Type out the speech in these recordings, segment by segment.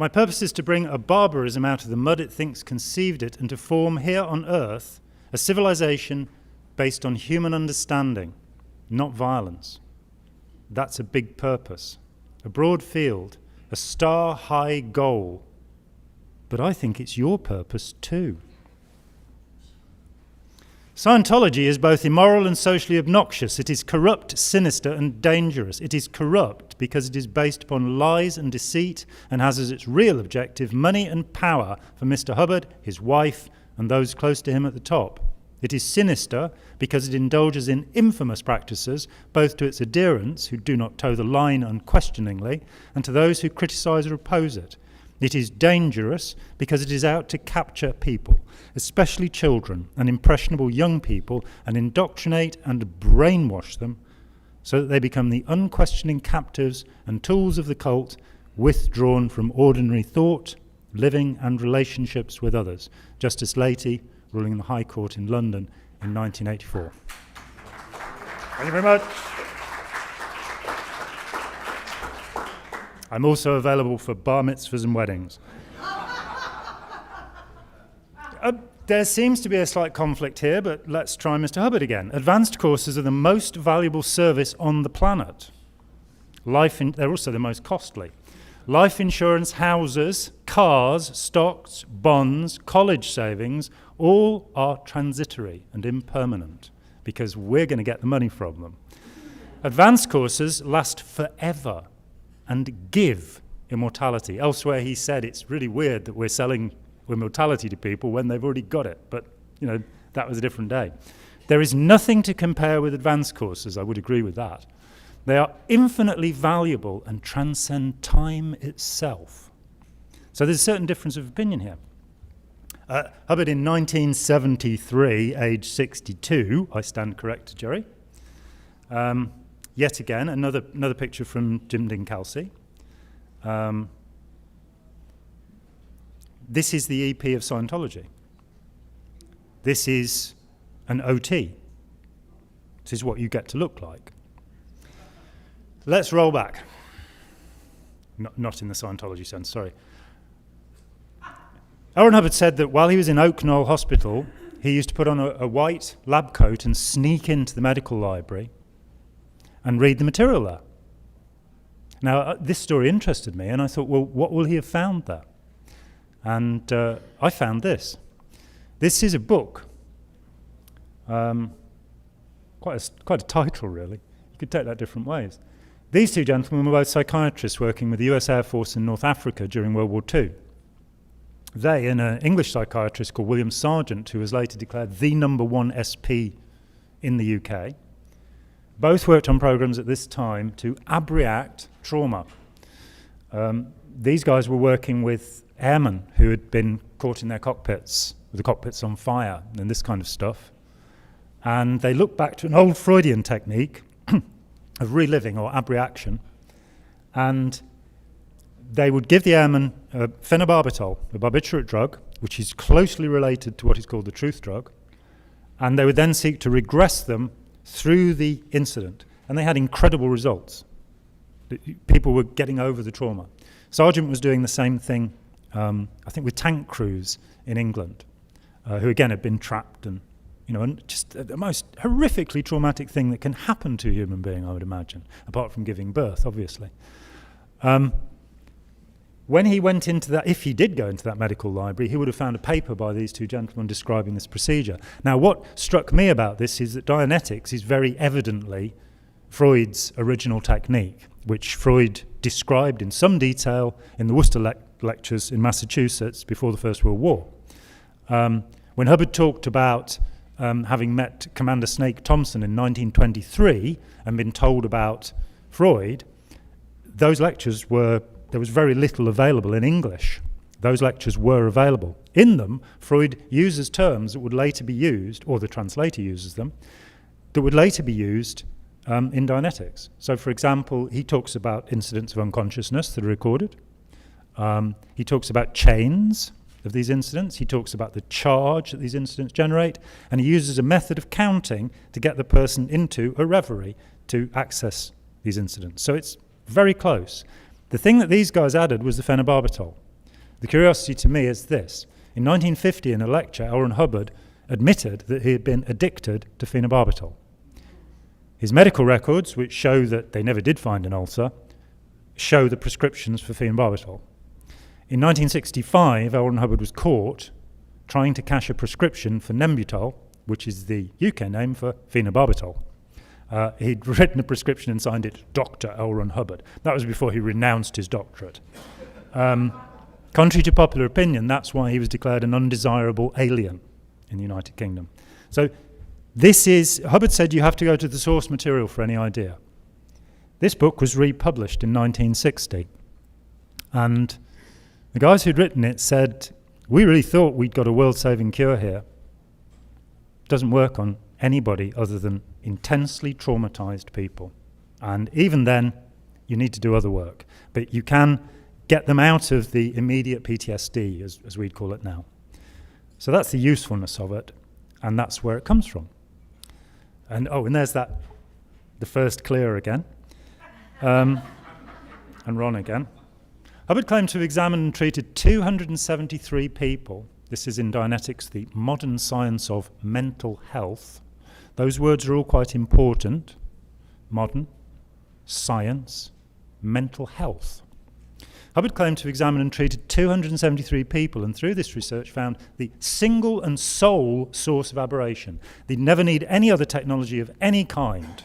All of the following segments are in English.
My purpose is to bring a barbarism out of the mud it thinks conceived it and to form here on earth a civilization based on human understanding, not violence. That's a big purpose, a broad field, a star-high goal. But I think it's your purpose too. Scientology is both immoral and socially obnoxious. It is corrupt, sinister, and dangerous. It is corrupt because it is based upon lies and deceit and has as its real objective money and power for Mr. Hubbard, his wife, and those close to him at the top. It is sinister because it indulges in infamous practices, both to its adherents, who do not toe the line unquestioningly, and to those who criticize or oppose it. It is dangerous because it is out to capture people, especially children and impressionable young people, and indoctrinate and brainwash them so that they become the unquestioning captives and tools of the cult, withdrawn from ordinary thought, living and relationships with others. Justice Leahy, ruling in the High Court in London in 1984. Thank you very much. I'm also available for bar mitzvahs and weddings. There seems to be a slight conflict here, but let's try Mr. Hubbard again. Advanced courses are the most valuable service on the planet. They're also the most costly. Life insurance, houses, cars, stocks, bonds, college savings, all are transitory and impermanent because we're going to get the money from them. Advanced courses last forever and give immortality. Elsewhere he said it's really weird that we're selling immortality to people when they've already got it, but that was a different day. There is nothing to compare with advanced courses, I would agree with that. They are infinitely valuable and transcend time itself. So there's a certain difference of opinion here. Hubbard in 1973, age 62, I stand corrected, Gerry. Yet again, another picture from Jim Dinkelsey. This is the EP of Scientology. This is an OT. This is what you get to look like. Let's roll back. Not in the Scientology sense, sorry. Aaron Hubbard said that while he was in Oak Knoll Hospital, he used to put on a white lab coat and sneak into the medical library and read the material there. Now, this story interested me, and I thought, well, what will he have found there? And I found this. This is a book. Quite a title, really. You could take that different ways. These two gentlemen were both psychiatrists working with the US Air Force in North Africa during World War II. They and an English psychiatrist called William Sargent, who was later declared the #1 SP in the UK, both worked on programs at this time to abreact trauma. These guys were working with airmen who had been caught in their cockpits, with the cockpits on fire and this kind of stuff. And they looked back to an old Freudian technique of reliving or abreaction, and they would give the airmen phenobarbital, a barbiturate drug, which is closely related to what is called the truth drug, and they would then seek to regress them through the incident. And they had incredible results. People were getting over the trauma. Sargent was doing the same thing, I think, with tank crews in England, who again had been trapped and just the most horrifically traumatic thing that can happen to a human being, I would imagine, apart from giving birth, obviously. When he went into that, if he did go into that medical library, he would have found a paper by these two gentlemen describing this procedure. Now, what struck me about this is that Dianetics is very evidently Freud's original technique, which Freud described in some detail in the Worcester lectures in Massachusetts before the First World War. When Hubbard talked about having met Commander Snake Thompson in 1923 and been told about Freud, those lectures there was very little available in English. Those lectures were available. In them, Freud uses terms that would later be used, or the translator uses them, that would later be used in Dianetics. So, for example, he talks about incidents of unconsciousness that are recorded. He talks about chains of these incidents. He talks about the charge that these incidents generate, and he uses a method of counting to get the person into a reverie to access these incidents. So it's very close. The thing that these guys added was the phenobarbital. The curiosity to me is this. In 1950, in a lecture, L. Ron Hubbard admitted that he had been addicted to phenobarbital. His medical records, which show that they never did find an ulcer, show the prescriptions for phenobarbital. In 1965, L. Ron Hubbard was caught trying to cash a prescription for Nembutal, which is the UK name for phenobarbital. He'd written a prescription and signed it Dr. L. Ron Hubbard. That was before he renounced his doctorate. Contrary to popular opinion, that's why he was declared an undesirable alien in the United Kingdom. So Hubbard said you have to go to the source material for any idea. This book was republished in 1960. And the guys who'd written it said, we really thought we'd got a world-saving cure here. It doesn't work on anybody other than intensely traumatized people. And even then, you need to do other work. But you can get them out of the immediate PTSD, as we'd call it now. So that's the usefulness of it, and that's where it comes from. And there's the first clear again, and Ron again. Hubbard claimed to have examined and treated 273 people. This is in Dianetics, the modern science of mental health. Those words are all quite important. Modern, science, mental health. Hubbard claimed to have examined and treated 273 people, and through this research found the single and sole source of aberration. They'd never need any other technology of any kind.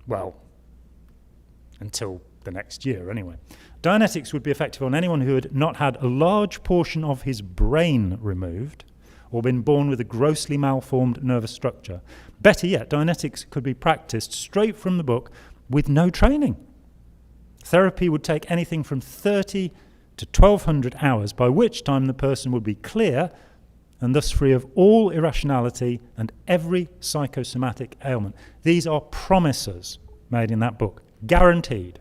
Well, until the next year, anyway. Dianetics would be effective on anyone who had not had a large portion of his brain removed or been born with a grossly malformed nervous structure. Better yet, Dianetics could be practiced straight from the book with no training. Therapy would take anything from 30 to 1,200 hours, by which time the person would be clear and thus free of all irrationality and every psychosomatic ailment. These are promises made in that book, guaranteed.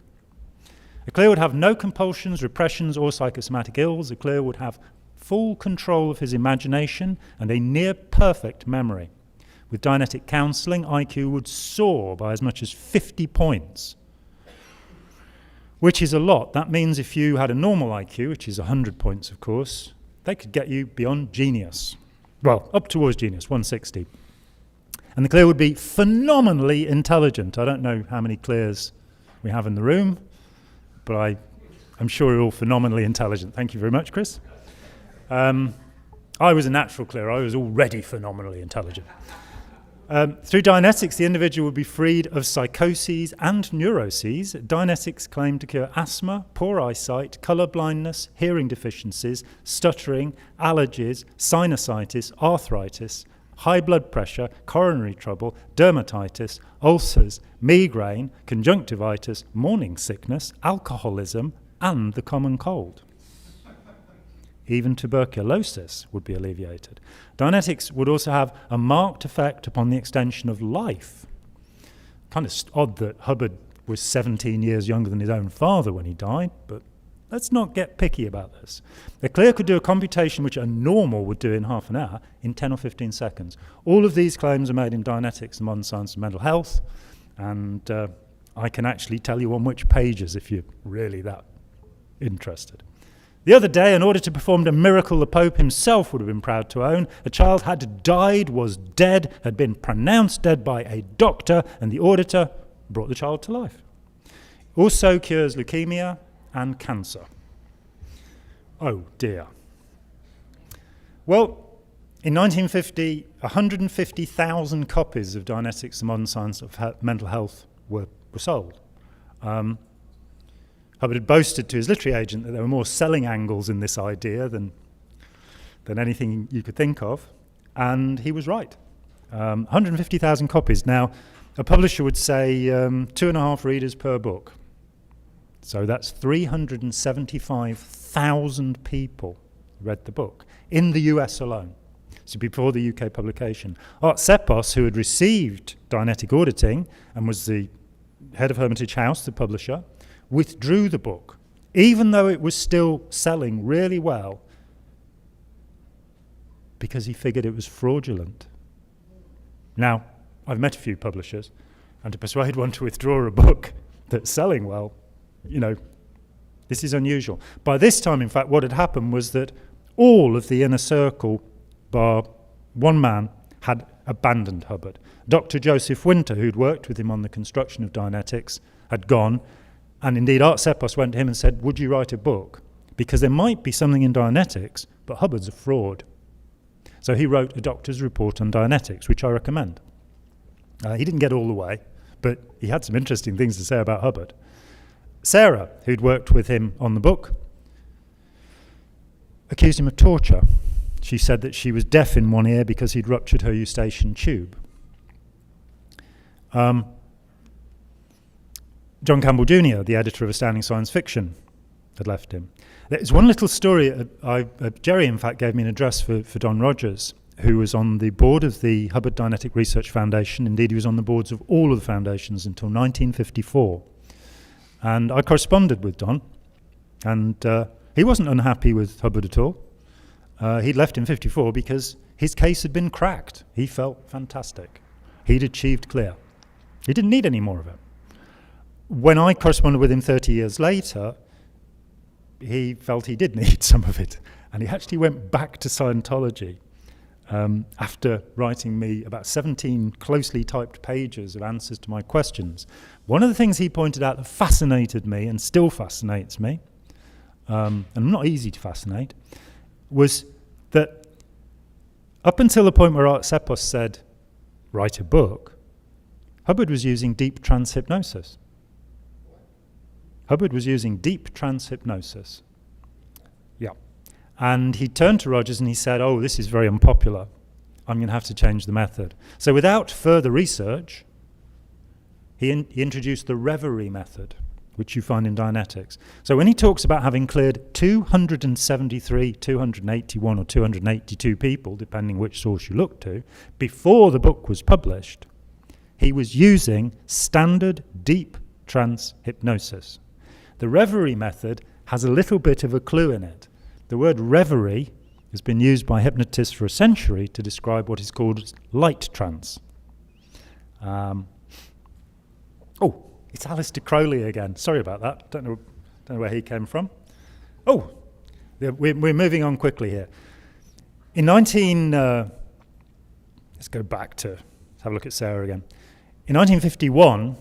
A clear would have no compulsions, repressions, or psychosomatic ills. A clear would have full control of his imagination and a near-perfect memory. With Dianetic counselling, IQ would soar by as much as 50 points, which is a lot. That means if you had a normal IQ, which is 100 points, of course, they could get you beyond genius. Well, up towards genius, 160. And the clear would be phenomenally intelligent. I don't know how many clears we have in the room, but I'm sure you're all phenomenally intelligent. Thank you very much, Chris. I was a natural clear. I was already phenomenally intelligent. Through Dianetics, the individual would be freed of psychoses and neuroses. Dianetics claim to cure asthma, poor eyesight, colour blindness, hearing deficiencies, stuttering, allergies, sinusitis, arthritis, high blood pressure, coronary trouble, dermatitis, ulcers, migraine, conjunctivitis, morning sickness, alcoholism, and the common cold. Even tuberculosis would be alleviated. Dianetics would also have a marked effect upon the extension of life. Kind of odd that Hubbard was 17 years younger than his own father when he died, but let's not get picky about this. A clear could do a computation which a normal would do in half an hour in 10 or 15 seconds. All of these claims are made in Dianetics, the modern science of mental health, and I can actually tell you on which pages if you're really that interested. The other day, in order to perform a miracle the Pope himself would have been proud to own, a child had died, was dead, had been pronounced dead by a doctor, and the auditor brought the child to life. Also cures leukemia and cancer. Oh dear. Well, in 1950, 150,000 copies of Dianetics, the modern science of mental health, were sold. Hubbard had boasted to his literary agent that there were more selling angles in this idea than anything you could think of, and he was right. 150,000 copies. Now, a publisher would say 2.5 readers per book. So that's 375,000 people read the book in the US alone. So before the UK publication. Art Sepos, who had received Dianetic auditing and was the head of Hermitage House, the publisher, withdrew the book, even though it was still selling really well, because he figured it was fraudulent. Now, I've met a few publishers, and to persuade one to withdraw a book that's selling well, This is unusual. By this time, in fact, what had happened was that all of the inner circle, bar one man, had abandoned Hubbard. Dr. Joseph Winter, who'd worked with him on the construction of Dianetics, had gone, and indeed Art Sepos went to him and said, would you write a book? Because there might be something in Dianetics, but Hubbard's a fraud. So he wrote a doctor's report on Dianetics, which I recommend. He didn't get all the way, but he had some interesting things to say about Hubbard. Sarah, who'd worked with him on the book, accused him of torture. She said that she was deaf in one ear because he'd ruptured her eustachian tube. John Campbell Jr., the editor of Astounding Science Fiction, had left him. There's one little story. Gerry, in fact, gave me an address for Don Rogers, who was on the board of the Hubbard Dianetic Research Foundation. Indeed, he was on the boards of all of the foundations until 1954. And I corresponded with Don, and he wasn't unhappy with Hubbard at all. He'd left in 54 because his case had been cracked. He felt fantastic. He'd achieved clear. He didn't need any more of it. When I corresponded with him 30 years later, he felt he did need some of it. And he actually went back to Scientology after writing me about 17 closely typed pages of answers to my questions. One of the things he pointed out that fascinated me and still fascinates me, and not easy to fascinate, was that up until the point where Art Sepos said, write a book, Hubbard was using deep trance hypnosis. Hubbard was using deep trance hypnosis. Yeah. And he turned to Rogers and he said, oh, this is very unpopular. I'm going to have to change the method. So without further research, he introduced the reverie method, which you find in Dianetics. So when he talks about having cleared 273, 281 or 282 people, depending which source you look to, before the book was published, he was using standard deep trance hypnosis. The reverie method has a little bit of a clue in it. The word reverie has been used by hypnotists for a century to describe what is called light trance. It's Alistair Crowley again. Sorry about that. Don't know where he came from. We're moving on quickly here. In let's go back to, let's have a look at Sarah again. In 1951,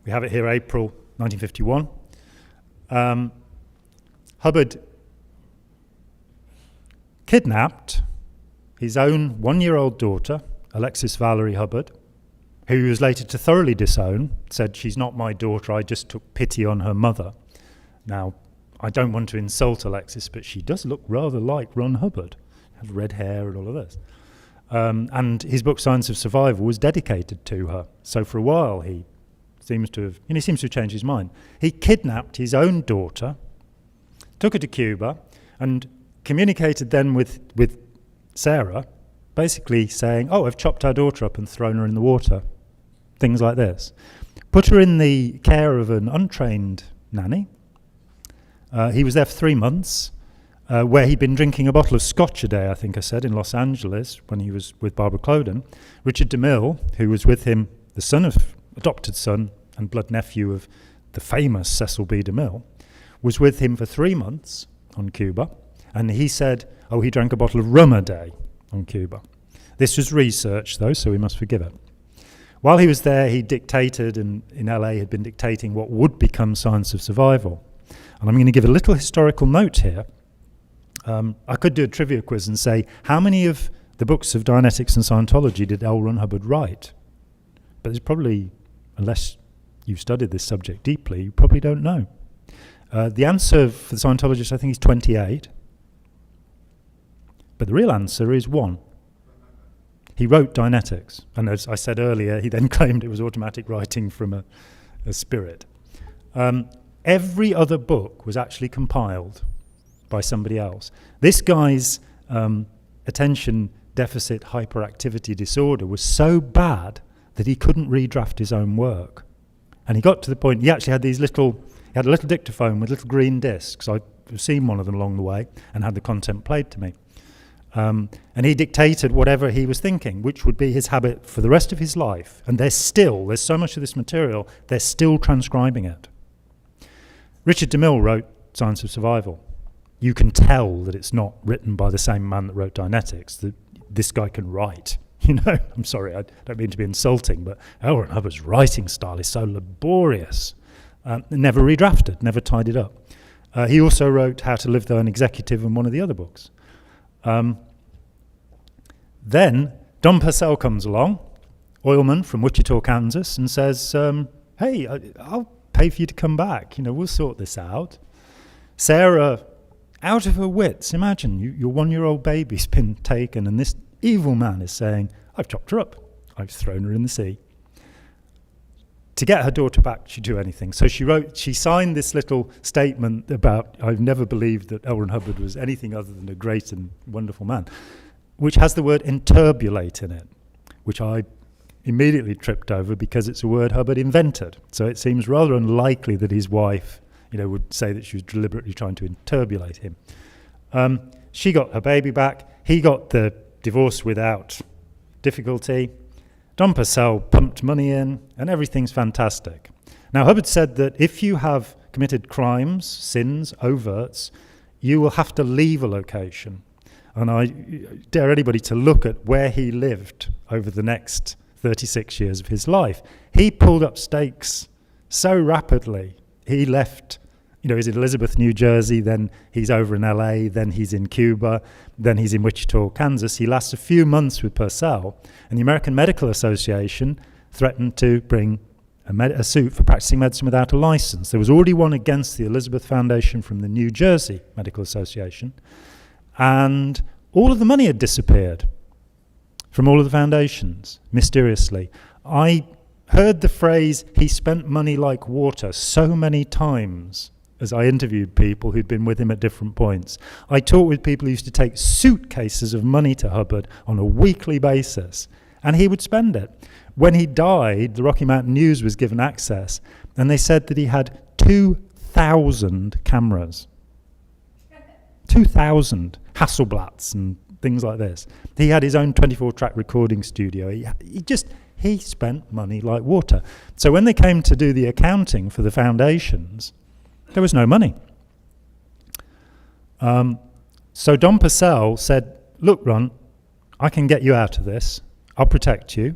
we have it here, April 1951, Hubbard kidnapped his own one-year-old daughter, Alexis Valerie Hubbard, who he was later to thoroughly disown, said, she's not my daughter, I just took pity on her mother. Now, I don't want to insult Alexis, but she does look rather like Ron Hubbard. Has red hair and all of this. And his book, Science of Survival, was dedicated to her. So for a while, he seems to have changed his mind. He kidnapped his own daughter, took her to Cuba, and communicated then with Sarah, basically saying, oh, I've chopped our daughter up and thrown her in the water. Things like this. Put her in the care of an untrained nanny. He was there for 3 months, where he'd been drinking a bottle of scotch a day, I think I said, in Los Angeles when he was with Barbara Cloden. Richard DeMille, who was with him, the adopted son and blood nephew of the famous Cecil B. DeMille, was with him for 3 months on Cuba. And he said, oh, he drank a bottle of rum a day on Cuba. This was research, though, so we must forgive it. While he was there, he dictated, and in LA had been dictating what would become Science of Survival. And I'm going to give a little historical note here. I could do a trivia quiz and say, how many of the books of Dianetics and Scientology did L. Ron Hubbard write? But there's probably, unless you've studied this subject deeply, you probably don't know. The answer for the Scientologists, I think, is 28. But the real answer is 1. He wrote Dianetics. And as I said earlier, he then claimed it was automatic writing from a spirit. Every other book was actually compiled by somebody else. This guy's attention deficit hyperactivity disorder was so bad that he couldn't redraft his own work. And he got to the point, he actually had he had a little dictaphone with little green discs. I've seen one of them along the way and had the content played to me. And he dictated whatever he was thinking, which would be his habit for the rest of his life. And there's so much of this material, they're still transcribing it. Richard DeMille wrote Science of Survival. You can tell that it's not written by the same man that wrote Dianetics, that this guy can write. I'm sorry, I don't mean to be insulting, but L. Ron Hubbard's writing style is so laborious. Never redrafted, never tidied up. He also wrote How to Live Though an Executive in one of the other books. Then Don Purcell comes along, oilman from Wichita, Kansas, and says, hey, I'll pay for you to come back. We'll sort this out. Sarah, out of her wits, imagine your 1-year-old baby's been taken, and this evil man is saying, I've chopped her up. I've thrown her in the sea. To get her daughter back, she'd do anything. So she signed this little statement about, I've never believed that L. Ron Hubbard was anything other than a great and wonderful man, which has the word interbulate in it, which I immediately tripped over because it's a word Hubbard invented. So it seems rather unlikely that his wife, would say that she was deliberately trying to interbulate him. She got her baby back. He got the divorce without difficulty. Don Purcell pumped money in, and everything's fantastic. Now, Hubbard said that if you have committed crimes, sins, overts, you will have to leave a location. And I dare anybody to look at where he lived over the next 36 years of his life. He pulled up stakes so rapidly. He left, he's in Elizabeth, New Jersey, then he's over in LA, then he's in Cuba, then he's in Wichita, Kansas. He lasts a few months with Purcell, and the American Medical Association threatened to bring a suit for practicing medicine without a license. There was already one against the Elizabeth Foundation from the New Jersey Medical Association, and all of the money had disappeared from all of the foundations, mysteriously. I heard the phrase, he spent money like water, so many times as I interviewed people who'd been with him at different points. I talked with people who used to take suitcases of money to Hubbard on a weekly basis, and he would spend it. When he died, the Rocky Mountain News was given access, and they said that he had 2,000 cameras. 2,000 Hasselblatts and things like this. He had his own 24-track recording studio. He spent money like water. So when they came to do the accounting for the foundations, there was no money. So Don Purcell said, look, Ron, I can get you out of this. I'll protect you.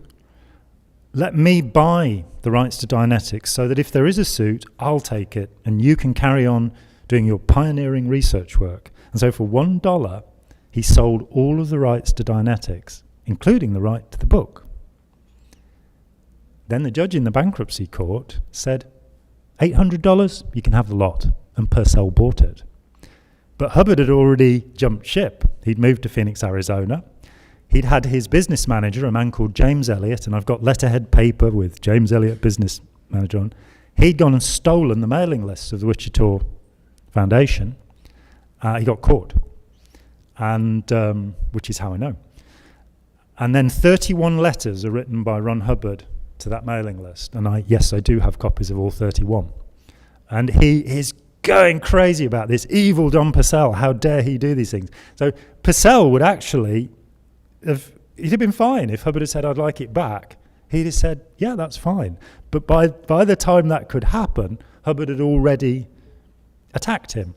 Let me buy the rights to Dianetics so that if there is a suit, I'll take it and you can carry on doing your pioneering research work. And so for $1, he sold all of the rights to Dianetics, including the right to the book. Then the judge in the bankruptcy court said, $800, you can have the lot, and Purcell bought it. But Hubbard had already jumped ship. He'd moved to Phoenix, Arizona. He'd had his business manager, a man called James Elliott, and I've got letterhead paper with James Elliott business manager on. He'd gone and stolen the mailing lists of the Wichita Foundation. He got caught, and which is how I know. And then 31 letters are written by Ron Hubbard to that mailing list. And I do have copies of all 31. And he is going crazy about this. Evil Don Purcell, how dare he do these things? So Purcell would actually he'd have been fine if Hubbard had said, I'd like it back. He'd have said, yeah, that's fine. But by the time that could happen, Hubbard had already attacked him.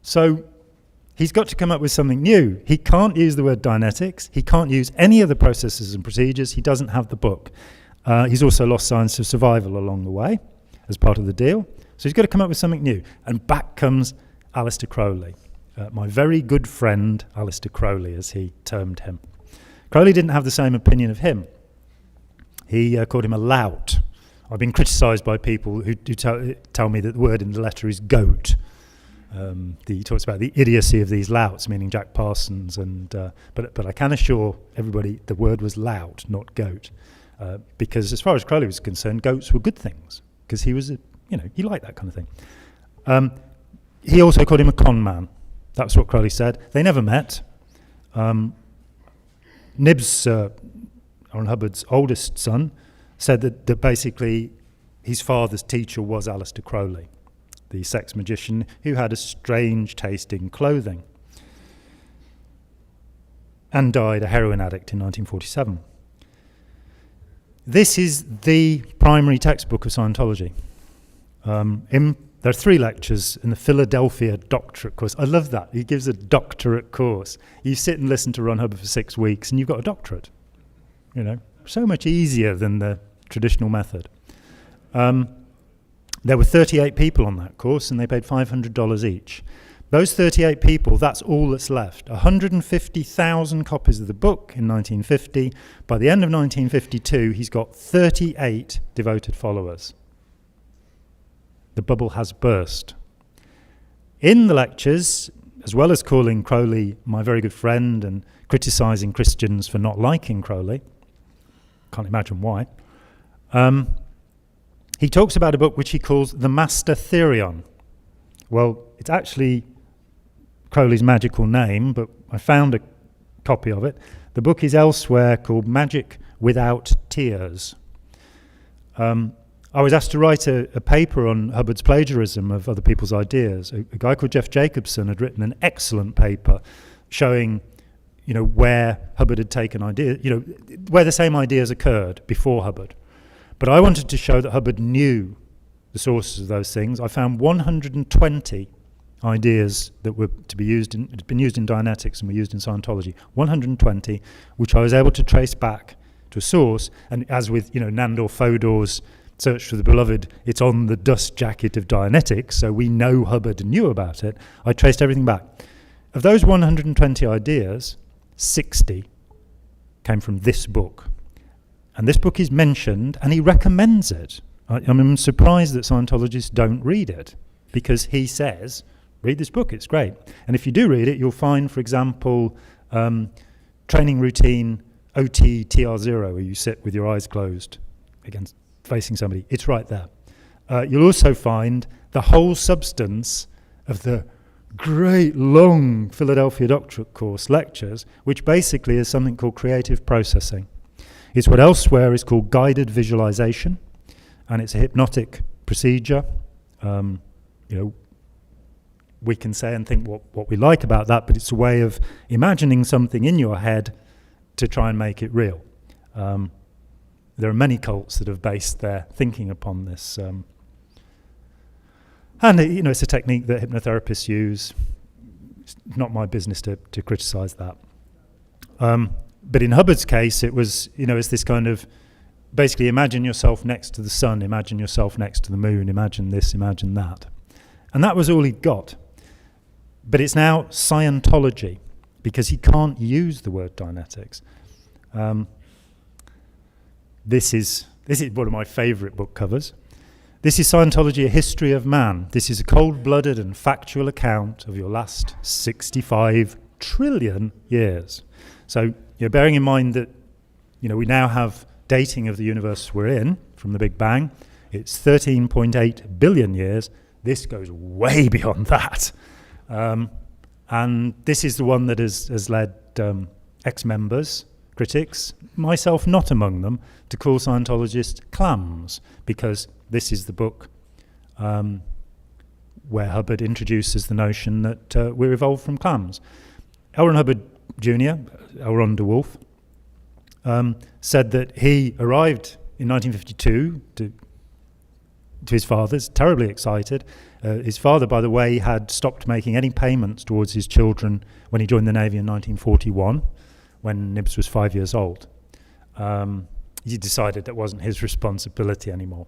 So he's got to come up with something new. He can't use the word Dianetics. He can't use any of the processes and procedures. He doesn't have the book. He's also lost Science of Survival along the way as part of the deal. So he's got to come up with something new. And back comes Alistair Crowley, my very good friend Alistair Crowley, as he termed him. Crowley didn't have the same opinion of him. He called him a lout. I've been criticised by people who tell me that the word in the letter is goat. He talks about the idiocy of these louts, meaning Jack Parsons, but I can assure everybody the word was lout, not goat, because as far as Crowley was concerned, goats were good things, because he was, he liked that kind of thing. He also called him a con man. That's what Crowley said. They never met. Nibs, Ron Hubbard's oldest son, said that basically his father's teacher was Alistair Crowley, the sex magician who had a strange taste in clothing and died a heroin addict in 1947. This is the primary textbook of Scientology. There are 3 lectures in the Philadelphia doctorate course. I love that. He gives a doctorate course. You sit and listen to Ron Hubbard for 6 weeks and you've got a doctorate. So much easier than the traditional method. There were 38 people on that course and they paid $500 each. Those 38 people, that's all that's left. 150,000 copies of the book in 1950. By the end of 1952, he's got 38 devoted followers. The bubble has burst. In the lectures, as well as calling Crowley my very good friend and criticising Christians for not liking Crowley, can't imagine why, he talks about a book which he calls The Master Therion. Well, it's actually Crowley's magical name, but I found a copy of it. The book is elsewhere called Magic Without Tears. I was asked to write a paper on Hubbard's plagiarism of other people's ideas. A guy called Jeff Jacobson had written an excellent paper showing, where Hubbard had taken ideas, where the same ideas occurred before Hubbard. But I wanted to show that Hubbard knew the sources of those things. I found 120 ideas that were to be used had been used in Dianetics and were used in Scientology. 120, which I was able to trace back to a source. And as with, Nandor Fodor's Search for the Beloved, it's on the dust jacket of Dianetics, so we know Hubbard knew about it. I traced everything back. Of those 120 ideas, 60 came from this book. And this book is mentioned, and he recommends it. I'm surprised that Scientologists don't read it, because he says, read this book, it's great. And if you do read it, you'll find, for example, training routine OT-TR0, where you sit with your eyes closed against facing somebody. It's right there. You'll also find the whole substance of the great long Philadelphia doctorate course lectures, which basically is something called creative processing. It's what elsewhere is called guided visualization, and it's a hypnotic procedure. We can say and think what we like about that, but it's a way of imagining something in your head to try and make it real. There are many cults that have based their thinking upon this. And it's a technique that hypnotherapists use. It's not my business to criticize that. But in Hubbard's case, it was, it's this kind of, basically imagine yourself next to the sun, imagine yourself next to the moon, imagine this, imagine that. And that was all he'd got. But it's now Scientology, because he can't use the word Dianetics. This is one of my favourite book covers. This is Scientology, A History of Man. This is a cold-blooded and factual account of your last 65 trillion years. So, bearing in mind that, we now have dating of the universe we're in from the Big Bang. It's 13.8 billion years. This goes way beyond that. And this is the one that has led ex-members, critics, myself not among them, to call Scientologists clams, because this is the book where Hubbard introduces the notion that we're evolved from clams. L. Ron Hubbard Jr., L. Ron DeWolf, said that he arrived in 1952 to his father's, terribly excited. His father, by the way, had stopped making any payments towards his children when he joined the Navy in 1941, when Nibs was 5 years old. He decided that wasn't his responsibility anymore.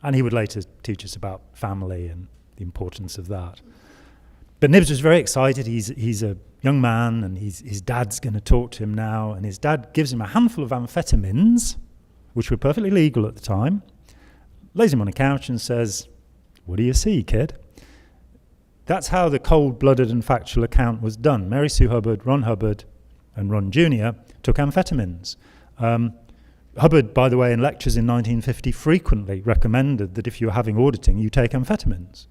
And he would later teach us about family and the importance of that. But Nibs was very excited. He's a young man, and his dad's going to talk to him now. And his dad gives him a handful of amphetamines, which were perfectly legal at the time, lays him on a couch and says, "What do you see, kid?" That's how the cold-blooded and factual account was done. Mary Sue Hubbard, Ron Hubbard, and Ron Jr. took amphetamines. Hubbard, by the way, in lectures in 1950 frequently recommended that if you were having auditing, you take amphetamines.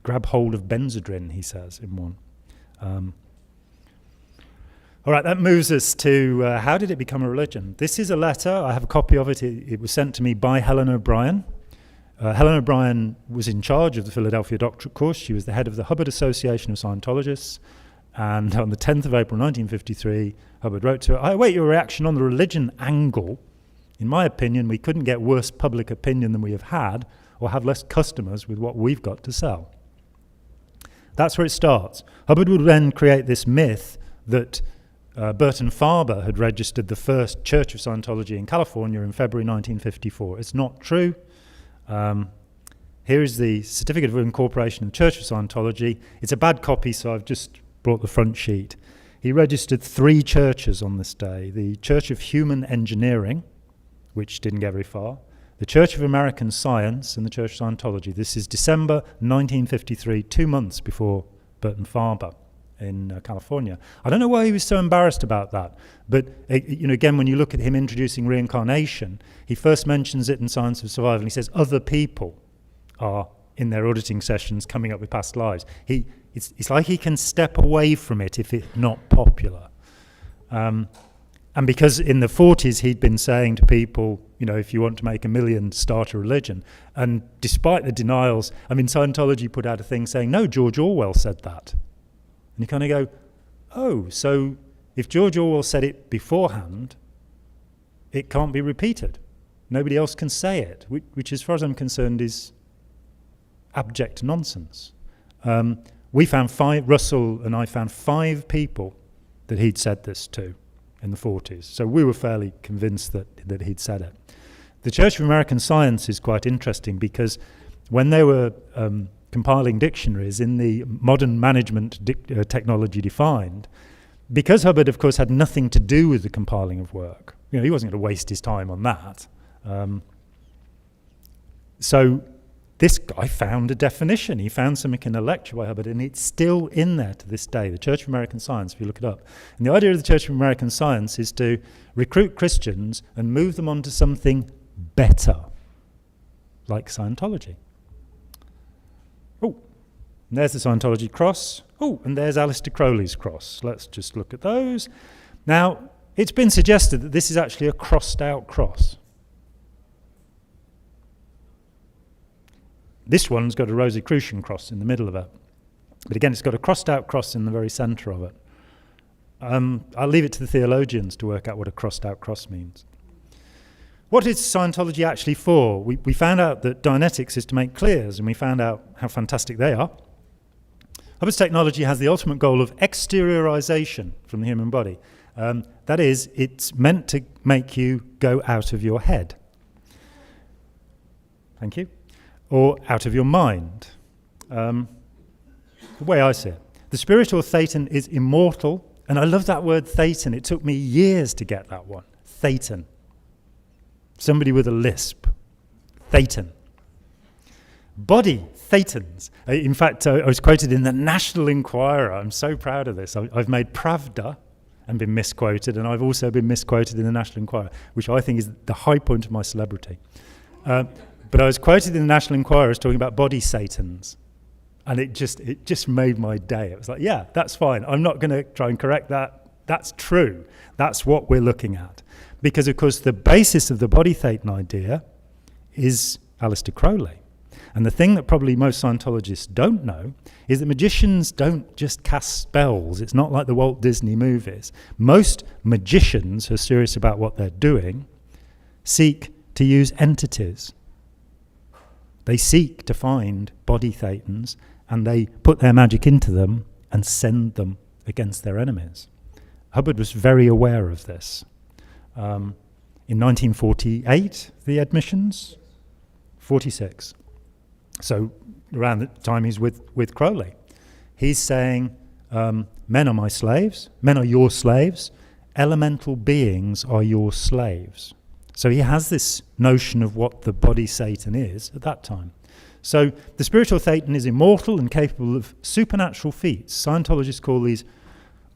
Grab hold of Benzedrine, he says in one. All right, that moves us to how did it become a religion? This is a letter. I have a copy of it. It was sent to me by Helen O'Brien. Helen O'Brien was in charge of the Philadelphia doctorate course. She was the head of the Hubbard Association of Scientologists. And on the 10th of April 1953, Hubbard wrote to her, "I await your reaction on the religion angle In my opinion, we couldn't get worse public opinion than we have had, or have less customers with what we've got to sell. That's where it starts. Hubbard would then create this myth that Burton Farber had registered the first Church of Scientology in California in February 1954. It's not true. Here is the Certificate of Incorporation of the Church of Scientology. It's a bad copy, so I've just brought the front sheet. He registered 3 churches on this day. The Church of Human Engineering, which didn't get very far, the Church of American Science, and the Church of Scientology. This is December 1953, 2 months before Burton Farber in California. I don't know why he was so embarrassed about that, but again, when you look at him introducing reincarnation, he first mentions it in Science of Survival, and he says other people are in their auditing sessions coming up with past lives. It's like he can step away from it if it's not popular. And because in the 40s he'd been saying to people, if you want to make $1 million, start a religion. And despite the denials, Scientology put out a thing saying, no, George Orwell said that. And you kind of go, oh, so if George Orwell said it beforehand, it can't be repeated. Nobody else can say it, which as far as I'm concerned is abject nonsense. Russell and I found 5 people that he'd said this to in the 40s. So we were fairly convinced that he'd said it. The Church of American Science is quite interesting because when they were compiling dictionaries in the modern management technology defined, because Hubbard, of course, had nothing to do with the compiling of work, he wasn't going to waste his time on that. So this guy found a definition. He found something in a lecture by Hubbard, and it's still in there to this day, the Church of American Science, if you look it up. And the idea of the Church of American Science is to recruit Christians and move them on to something better, like Scientology. Oh, and there's the Scientology cross. Oh, and there's Alistair Crowley's cross. Let's just look at those. Now, it's been suggested that this is actually a crossed-out cross. This one's got a Rosicrucian cross in the middle of it. But again, it's got a crossed-out cross in the very centre of it. I'll leave it to the theologians to work out what a crossed-out cross means. What is Scientology actually for? We found out that Dianetics is to make clears, and we found out how fantastic they are. Hubbard's technology has the ultimate goal of exteriorization from the human body. That is, it's meant to make you go out of your head. Thank you. Or out of your mind. The way I see it. The spirit or thetan is immortal, and I love that word thetan. It took me years to get that one. Thetan. Somebody with a lisp. Thetan. Body, thetans. In fact, I was quoted in the National Enquirer. I'm so proud of this. I've made Pravda and been misquoted, and I've also been misquoted in the National Enquirer, which I think is the high point of my celebrity. But I was quoted in the National Enquirer as talking about body satans. And it just made my day. It was like, yeah, that's fine. I'm not going to try and correct that. That's true. That's what we're looking at. Because, of course, the basis of the body thetan idea is Alistair Crowley. And the thing that probably most Scientologists don't know is that magicians don't just cast spells. It's not like the Walt Disney movies. Most magicians who are serious about what they're doing seek to use entities. They seek to find body thetans, and they put their magic into them and send them against their enemies. Hubbard was very aware of this. In 1948, the admissions, 46. So around the time he's with Crowley, he's saying, men are my slaves, men are your slaves, elemental beings are your slaves. So he has this notion of what the body Satan is at that time. So the spiritual thetan is immortal and capable of supernatural feats. Scientologists call these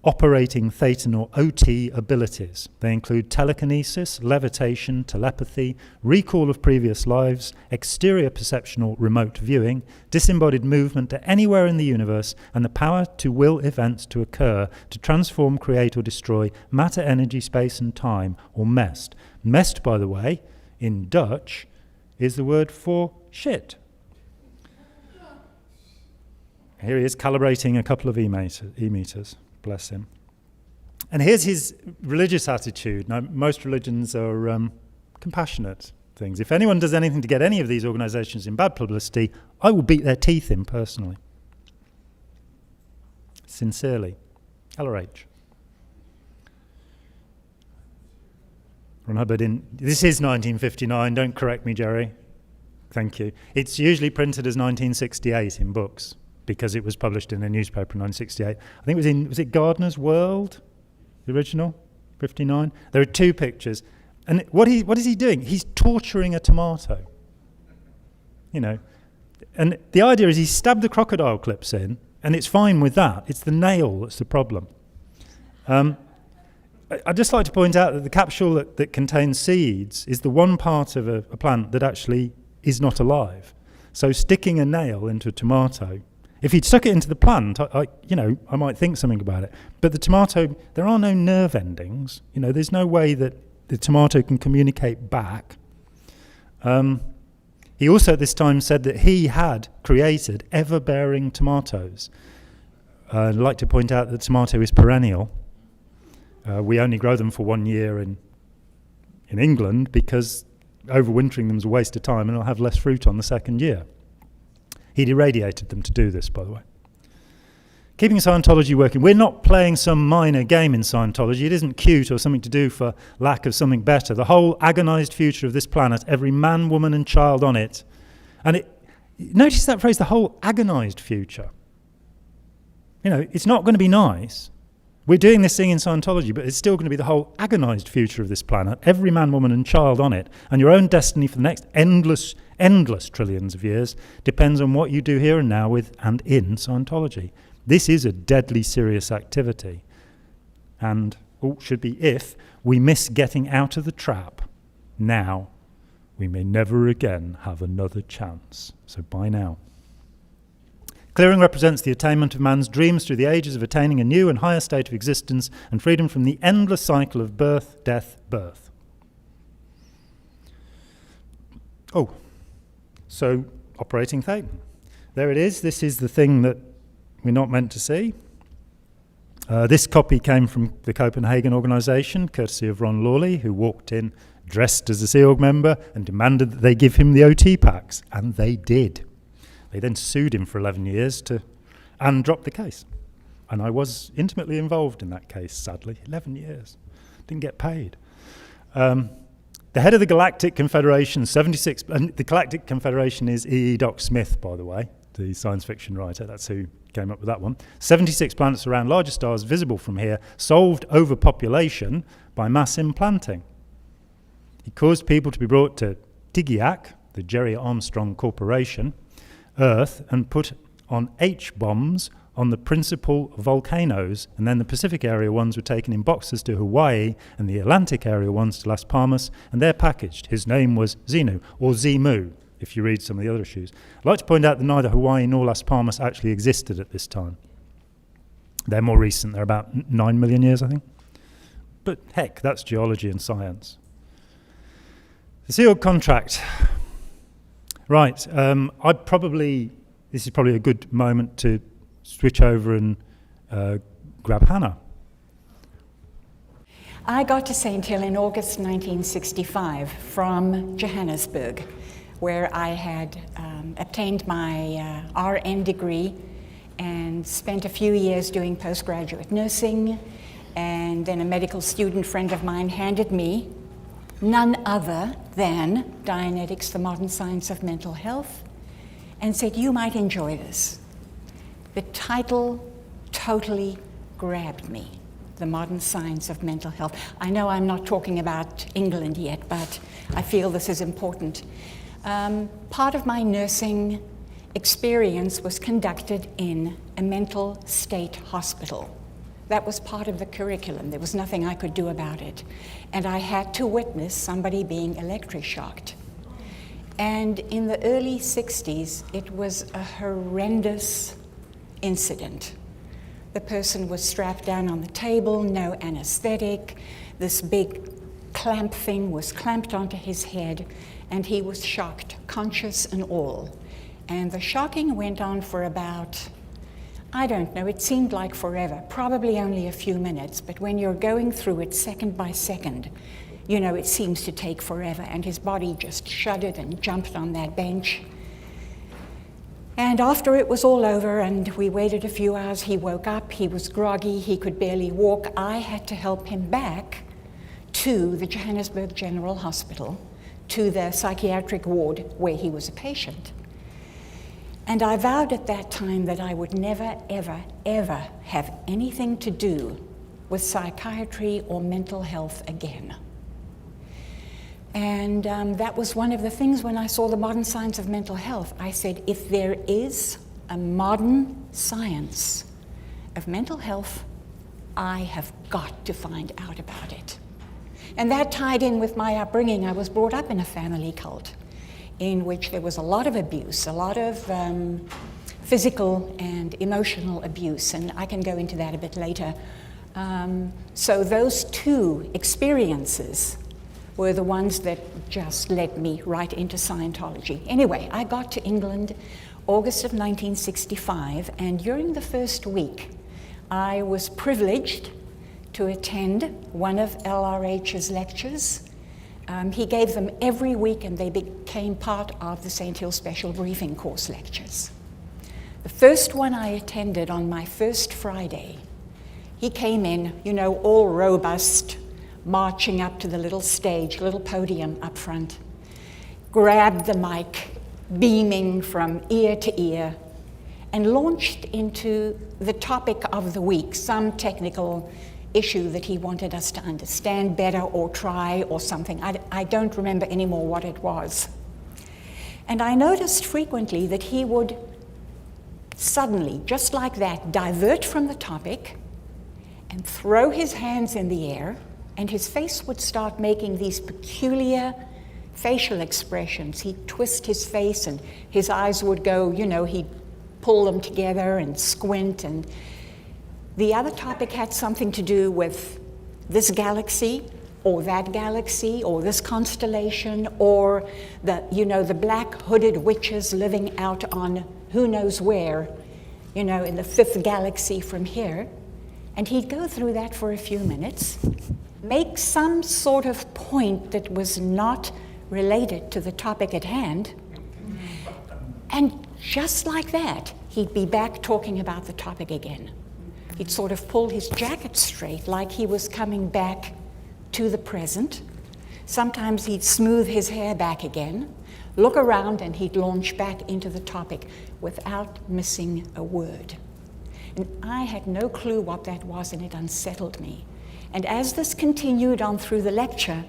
operating thetan or OT abilities. They include telekinesis, levitation, telepathy, recall of previous lives, exterior perception or remote viewing, disembodied movement to anywhere in the universe, and the power to will events to occur, to transform, create or destroy matter, energy, space and time, or mest. Mest, by the way, in Dutch, is the word for shit. Here he is calibrating a couple of e-meters. Bless him. And here's his religious attitude. Now, most religions are compassionate things. If anyone does anything to get any of these organisations in bad publicity, I will beat their teeth in personally. Sincerely. LRH. Ron Hubbard this is 1959, don't correct me, Gerry. Thank you. It's usually printed as 1968 in books because it was published in a newspaper in 1968. I think it was it Gardener's World, the original, 59? There are two pictures. And what is he doing? He's torturing a tomato. You know. And the idea is he stabbed the crocodile clips in, and it's fine with that. It's the nail that's the problem. I'd just like to point out that the capsule that contains seeds is the one part of a plant that actually is not alive. So sticking a nail into a tomato, if he'd stuck it into the plant, I might think something about it. But the tomato, there are no nerve endings. You know, there's no way that the tomato can communicate back. He also at this time said that he had created ever-bearing tomatoes. I'd like to point out that the tomato is perennial. We only grow them for 1 year in England because overwintering them is a waste of time and it'll have less fruit on the second year. He'd irradiated them to do this, by the way. Keeping Scientology working. We're not playing some minor game in Scientology. It isn't cute or something to do for lack of something better. The whole agonized future of this planet, every man, woman and child on it. And notice that phrase, the whole agonized future. You know, it's not going to be nice. We're doing this thing in Scientology, but it's still going to be the whole agonized future of this planet, every man, woman and child on it, and your own destiny for the next endless trillions of years depends on what you do here and now with and in Scientology. This is a deadly serious activity, and should be if we miss getting out of the trap now, we may never again have another chance. So bye now. Clearing represents the attainment of man's dreams through the ages of attaining a new and higher state of existence and freedom from the endless cycle of birth, death, birth. So operating thetan. There it is. This is the thing that we're not meant to see. This copy came from the Copenhagen organisation, courtesy of Ron Lawley, who walked in dressed as a Sea Org member and demanded that they give him the OT packs, and they did. They then sued him for 11 years and dropped the case. And I was intimately involved in that case, sadly. 11 years. Didn't get paid. The head of the Galactic Confederation, 76... And the Galactic Confederation is E. Doc Smith, by the way, the science fiction writer. That's who came up with that one. 76 planets around larger stars visible from here solved overpopulation by mass implanting. He caused people to be brought to Tigiak, the Gerry Armstrong Corporation, Earth, and put on H-bombs on the principal volcanoes, and then the Pacific area ones were taken in boxes to Hawaii and the Atlantic area ones to Las Palmas, and they're packaged. His name was Zenu, or Zemu, if you read some of the other issues. I'd like to point out that neither Hawaii nor Las Palmas actually existed at this time. They're more recent. They're about 9 million years, I think. But heck, that's geology and science. The Sea Org contract. Right, this is probably a good moment to switch over and grab Hana. I got to St. Hill in August 1965 from Johannesburg, where I had obtained my RN degree and spent a few years doing postgraduate nursing, and then a medical student friend of mine handed me none other than Dianetics, the Modern Science of Mental Health, and said, you might enjoy this. The title totally grabbed me, The Modern Science of Mental Health. I know I'm not talking about England yet, but I feel this is important. Part of my nursing experience was conducted in a mental state hospital. That was part of the curriculum. There was nothing I could do about it. And I had to witness somebody being electroshocked. And in the early 60s, it was a horrendous incident. The person was strapped down on the table, no anesthetic. This big clamp thing was clamped onto his head, and he was shocked, conscious and all. And the shocking went on for about, I don't know, it seemed like forever, probably only a few minutes, but when you're going through it second by second, it seems to take forever. And his body just shuddered and jumped on that bench. And after it was all over and we waited a few hours, he woke up, he was groggy, he could barely walk. I had to help him back to the Johannesburg General Hospital, to the psychiatric ward where he was a patient. And I vowed at that time that I would never, ever, ever have anything to do with psychiatry or mental health again. And that was one of the things when I saw the modern science of mental health. I said, if there is a modern science of mental health, I have got to find out about it. And that tied in with my upbringing. I was brought up in a family cult in which there was a lot of abuse, a lot of physical and emotional abuse, and I can go into that a bit later. So those two experiences were the ones that just led me right into Scientology. Anyway, I got to England August of 1965, and during the first week, I was privileged to attend one of LRH's lectures. He gave them every week, and they became part of the St. Hill Special Briefing Course lectures. The first one I attended on my first Friday, he came in, all robust, marching up to the little stage, little podium up front, grabbed the mic, beaming from ear to ear, and launched into the topic of the week, some technical issue that he wanted us to understand better or try or something. I don't remember anymore what it was. And I noticed frequently that he would suddenly, just like that, divert from the topic and throw his hands in the air, and his face would start making these peculiar facial expressions. He'd twist his face and his eyes would go, he'd pull them together and squint. And the other topic had something to do with this galaxy or that galaxy or this constellation or the black hooded witches living out on who knows where, in the fifth galaxy from here. And he'd go through that for a few minutes, make some sort of point that was not related to the topic at hand, and just like that, he'd be back talking about the topic again. He'd sort of pull his jacket straight, like he was coming back to the present. Sometimes he'd smooth his hair back again, look around, and he'd launch back into the topic without missing a word. And I had no clue what that was, and it unsettled me. And as this continued on through the lecture,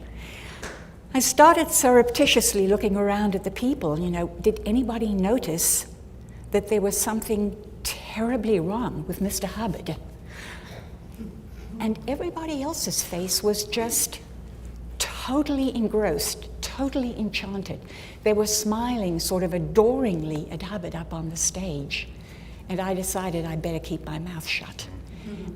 I started surreptitiously looking around at the people. Did anybody notice that there was something terribly wrong with Mr. Hubbard? And everybody else's face was just totally engrossed, totally enchanted. They were smiling sort of adoringly at Hubbard up on the stage. And I decided I'd better keep my mouth shut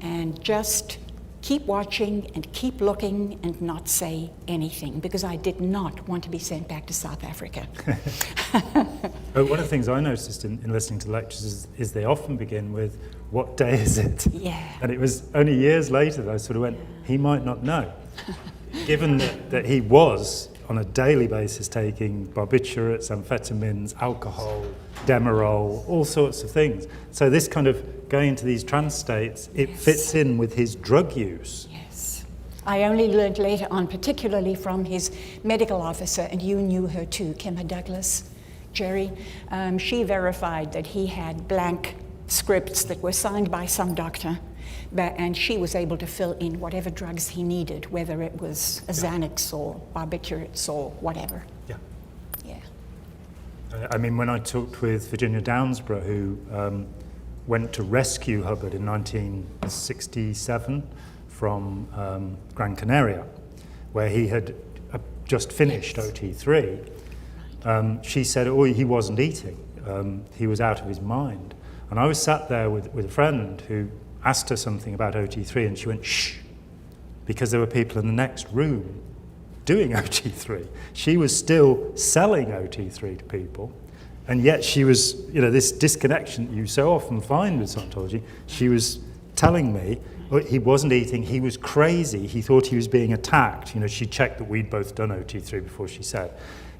and just keep watching and keep looking and not say anything, because I did not want to be sent back to South Africa. One of the things I noticed in listening to lectures is they often begin with, what day is it? Yeah. And it was only years later that I sort of went, he might not know. Given that he was on a daily basis taking barbiturates, amphetamines, alcohol, Demerol, all sorts of things. So this kind of going into these trance states, it fits in with his drug use. Yes. I only learned later on, particularly from his medical officer, and you knew her too, Kimma Douglas, Gerry. She verified that he had blank scripts that were signed by some doctor, and she was able to fill in whatever drugs he needed, whether it was a Xanax or barbiturates or whatever. Yeah. Yeah. I mean, when I talked with Virginia Downsborough, who went to rescue Hubbard in 1967 from Gran Canaria, where he had just finished OT3, she said, he wasn't eating. He was out of his mind. And I was sat there with a friend who asked her something about OT3, and she went, shh, because there were people in the next room doing OT3. She was still selling OT3 to people, and yet she was, this disconnection that you so often find with Scientology, she was telling me he wasn't eating, he was crazy, he thought he was being attacked. You know, she checked that we'd both done OT3 before she said.